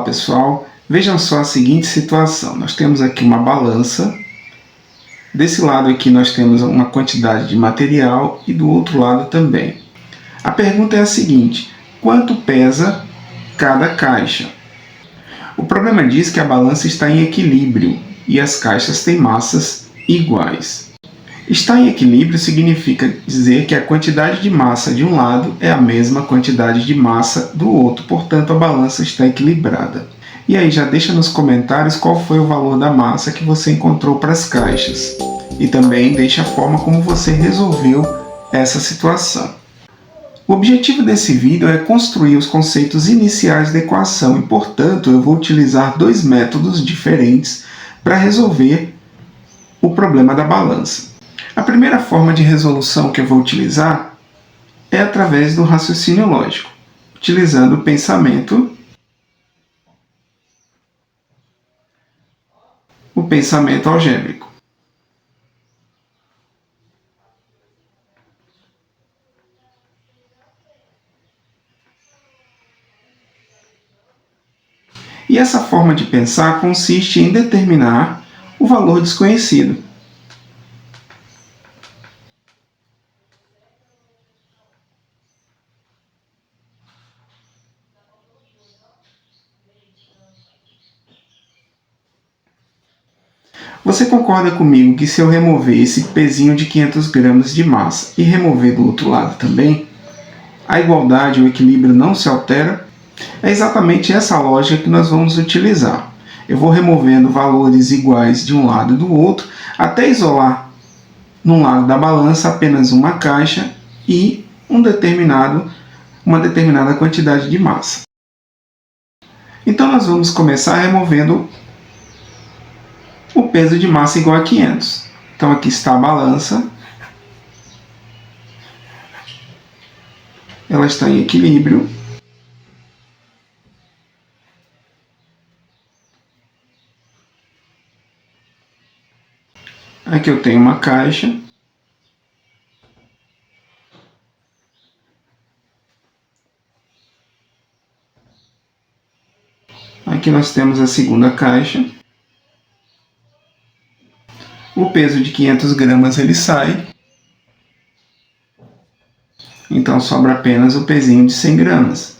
pessoal, vejam só a seguinte situação. Nós temos aqui uma balança, desse lado aqui nós temos uma quantidade de material e do outro lado também. A pergunta é a seguinte: quanto pesa cada caixa? O problema diz que a balança está em equilíbrio e as caixas têm massas iguais. Estar em equilíbrio significa dizer que a quantidade de massa de um lado é a mesma quantidade de massa do outro, portanto a balança está equilibrada. E aí já deixa nos comentários qual foi o valor da massa que você encontrou para as caixas. E também deixa a forma como você resolveu essa situação. O objetivo desse vídeo é construir os conceitos iniciais da equação e, portanto, eu vou utilizar dois métodos diferentes para resolver o problema da balança. A primeira forma de resolução que eu vou utilizar é através do raciocínio lógico, utilizando o pensamento algébrico. E essa forma de pensar consiste em determinar o valor desconhecido. Você concorda comigo que se eu remover esse pezinho de 500 gramas de massa e remover do outro lado também, a igualdade, o equilíbrio não se altera? É exatamente essa lógica que nós vamos utilizar. Eu vou removendo valores iguais de um lado e do outro, até isolar num lado da balança apenas uma caixa e uma determinada quantidade de massa. Então nós vamos começar removendo o peso de massa igual a 500. Então aqui está a balança. Ela está em equilíbrio. Aqui eu tenho uma caixa. Aqui nós temos a segunda caixa. O peso de 500 gramas ele sai. Então sobra apenas o pezinho de 100 gramas.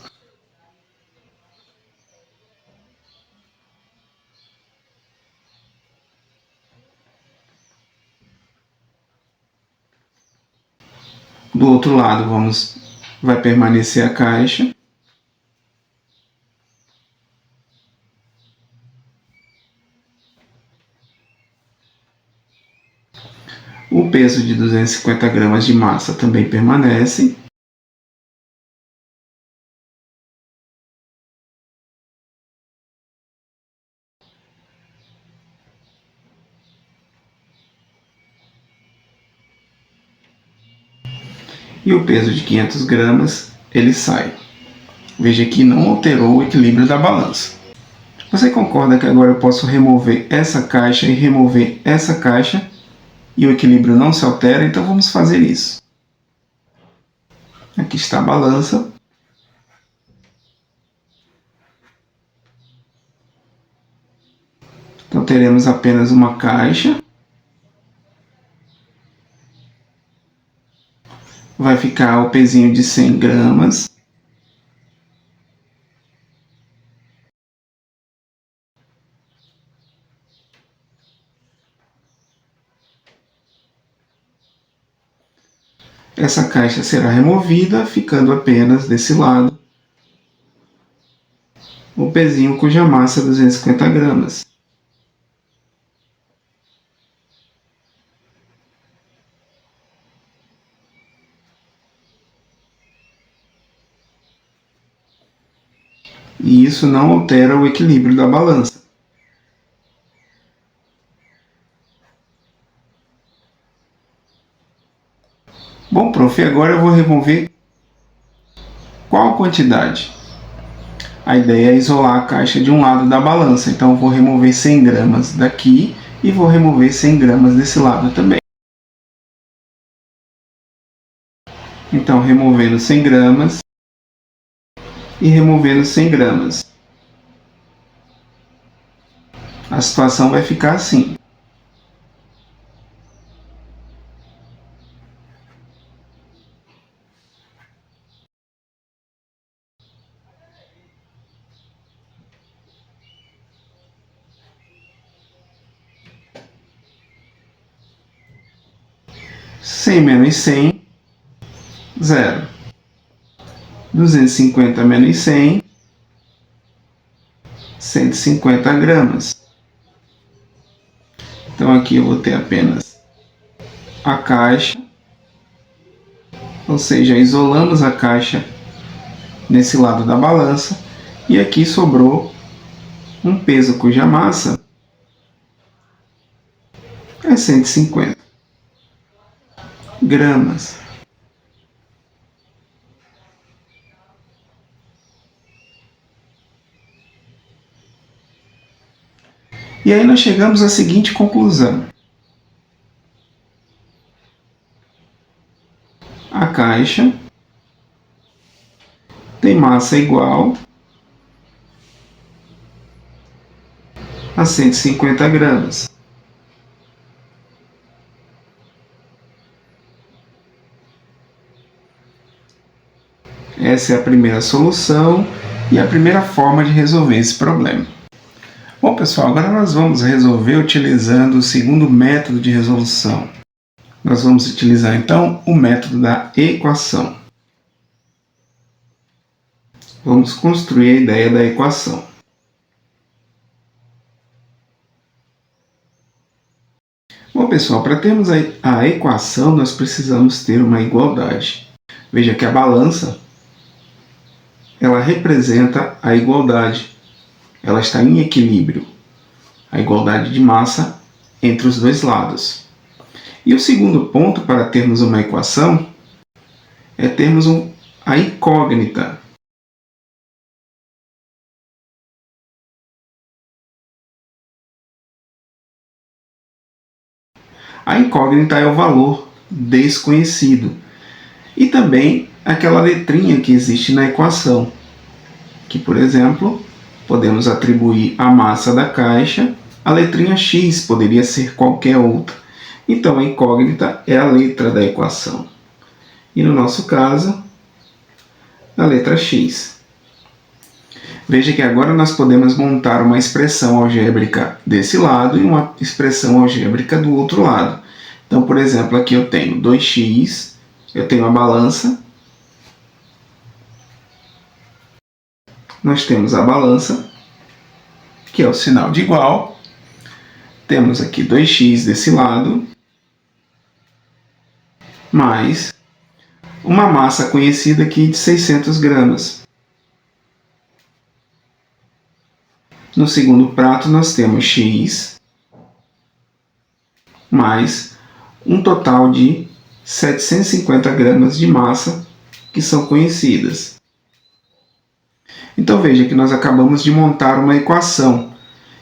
Do outro lado vai permanecer a caixa. O peso de 250 gramas de massa também permanece. E o peso de 500 gramas ele sai. Veja que não alterou o equilíbrio da balança. Você concorda que agora eu posso remover essa caixa e remover essa caixa e o equilíbrio não se altera? Então vamos fazer isso. Aqui está a balança. Então teremos apenas uma caixa. Vai ficar o pezinho de 100 gramas. Essa caixa será removida, ficando apenas desse lado o pezinho cuja massa é 250 gramas. E isso não altera o equilíbrio da balança. Bom, prof, agora eu vou remover qual quantidade? A ideia é isolar a caixa de um lado da balança, então eu vou remover 100 gramas daqui e vou remover 100 gramas desse lado também. Então, removendo 100 gramas e removendo 100 gramas. a situação vai ficar assim. Cem menos 100, 0. 250 menos 100, 150 gramas. Então aqui eu vou ter apenas a caixa, ou seja, isolamos a caixa nesse lado da balança, e aqui sobrou um peso cuja massa é 150 gramas. E aí nós chegamos à seguinte conclusão. A caixa tem massa igual a 150 gramas. Essa é a primeira solução e a primeira forma de resolver esse problema. Bom, pessoal, agora nós vamos resolver utilizando o segundo método de resolução. Nós vamos utilizar, então, o método da equação. Vamos construir a ideia da equação. Bom, pessoal, para termos a equação, nós precisamos ter uma igualdade. Veja que a balança, ela representa a igualdade. Ela está em equilíbrio. A igualdade de massa entre os dois lados. E o segundo ponto para termos uma equação é termos a incógnita. A incógnita é o valor desconhecido. E também aquela letrinha que existe na equação, que, por exemplo, podemos atribuir à massa da caixa a letrinha x, poderia ser qualquer outra. Então, a incógnita é a letra da equação. E no nosso caso, a letra x. Veja que agora nós podemos montar uma expressão algébrica desse lado e uma expressão algébrica do outro lado. Então, por exemplo, aqui eu tenho 2x, eu tenho a balança, nós temos a balança, que é o sinal de igual, temos aqui 2x desse lado, mais uma massa conhecida aqui de 600 gramas. No segundo prato nós temos x mais um total de 750 gramas de massa que são conhecidas. Então veja que nós acabamos de montar uma equação,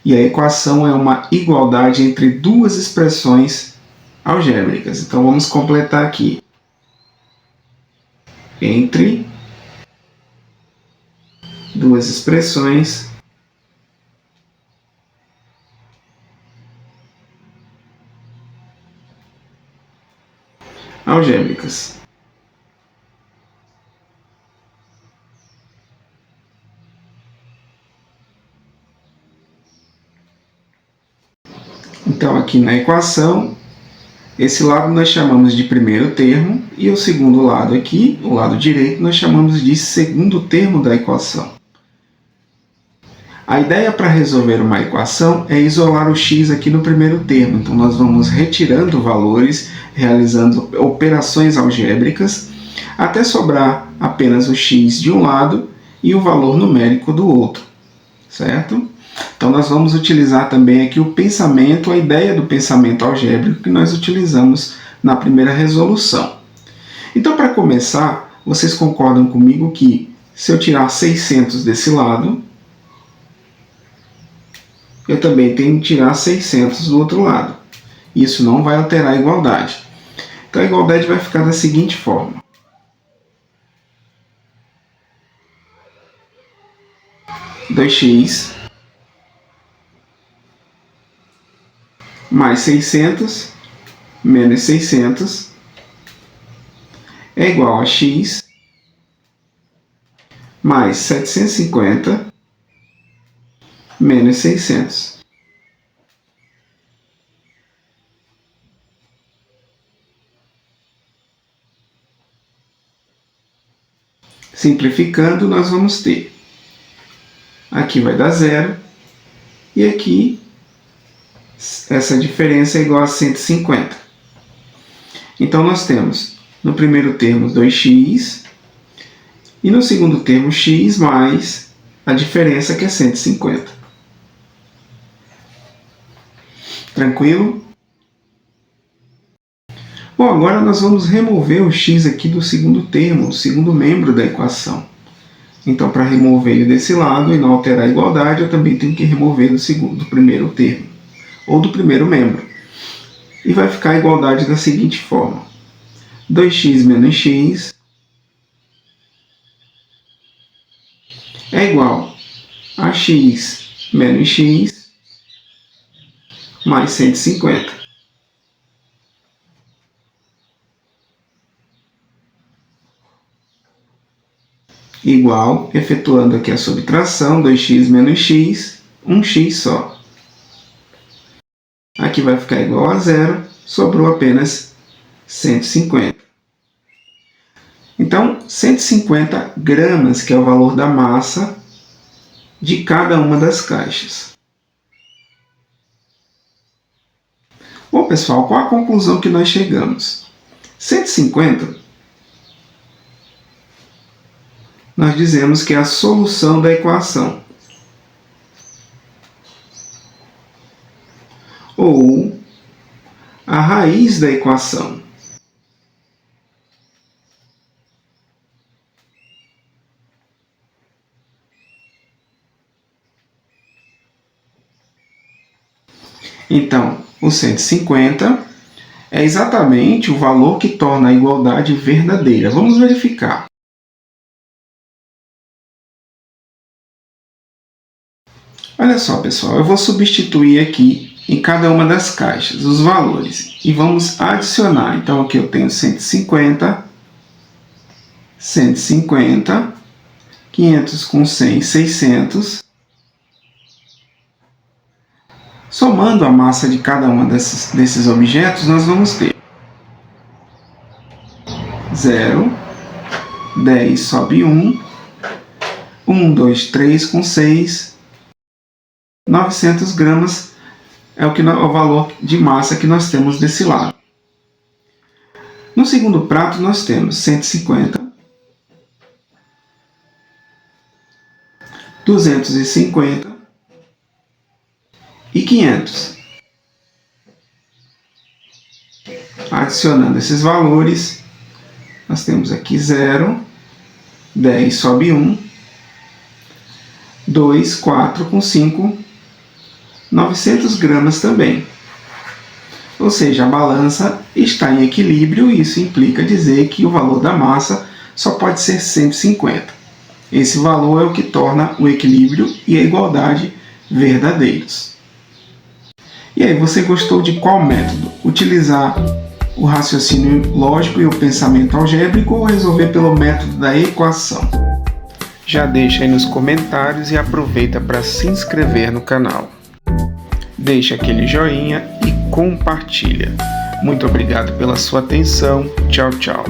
e a equação é uma igualdade entre duas expressões algébricas. Então vamos completar aqui. Entre duas expressões algébricas. Então, aqui na equação, esse lado nós chamamos de primeiro termo, e o segundo lado aqui, o lado direito, nós chamamos de segundo termo da equação. A ideia para resolver uma equação é isolar o x aqui no primeiro termo. Então, nós vamos retirando valores, realizando operações algébricas, até sobrar apenas o x de um lado e o valor numérico do outro, certo? Então, nós vamos utilizar também aqui o pensamento, a ideia do pensamento algébrico que nós utilizamos na primeira resolução. Então, para começar, vocês concordam comigo que se eu tirar 600 desse lado, eu também tenho que tirar 600 do outro lado. Isso não vai alterar a igualdade. Então, a igualdade vai ficar da seguinte forma. Dois x mais 600 menos 600 é igual a x mais 750 menos 600. Simplificando, nós vamos ter, aqui vai dar 0, e aqui essa diferença é igual a 150. Então, nós temos no primeiro termo 2x, e no segundo termo x mais a diferença que é 150. Tranquilo? Bom, agora nós vamos remover o x aqui do segundo termo, do segundo membro da equação. Então, para remover ele desse lado e não alterar a igualdade, eu também tenho que remover do primeiro termo, ou do primeiro membro. E vai ficar a igualdade da seguinte forma. 2x menos x é igual a x menos x mais 150. Igual, efetuando aqui a subtração, 2x menos x, 1x só. Aqui vai ficar igual a 0, sobrou apenas 150. Então, 150 gramas, que é o valor da massa de cada uma das caixas. Bom, pessoal, qual a conclusão que nós chegamos? 150, nós dizemos que é a solução da equação. Ou a raiz da equação. Então, o 150 é exatamente o valor que torna a igualdade verdadeira. Vamos verificar. Olha só, pessoal, eu vou substituir aqui em cada uma das caixas os valores e vamos adicionar. Então, aqui eu tenho 150, 150, 500 com 100, 600. Somando a massa de cada um desses objetos, nós vamos ter 0, 10 sobe 1, 1, 2, 3 com 6, 900 gramas é o valor de massa que nós temos desse lado. No segundo prato, nós temos 150, 250 e 500. Adicionando esses valores, nós temos aqui 0, 10 sobe 1, 2, 4 com 5, 900 gramas também. Ou seja, a balança está em equilíbrio e isso implica dizer que o valor da massa só pode ser 150. Esse valor é o que torna o equilíbrio e a igualdade verdadeiros. E aí, você gostou de qual método? Utilizar o raciocínio lógico e o pensamento algébrico ou resolver pelo método da equação? Já deixa aí nos comentários e aproveita para se inscrever no canal. Deixa aquele joinha e compartilha. Muito obrigado pela sua atenção. Tchau, tchau.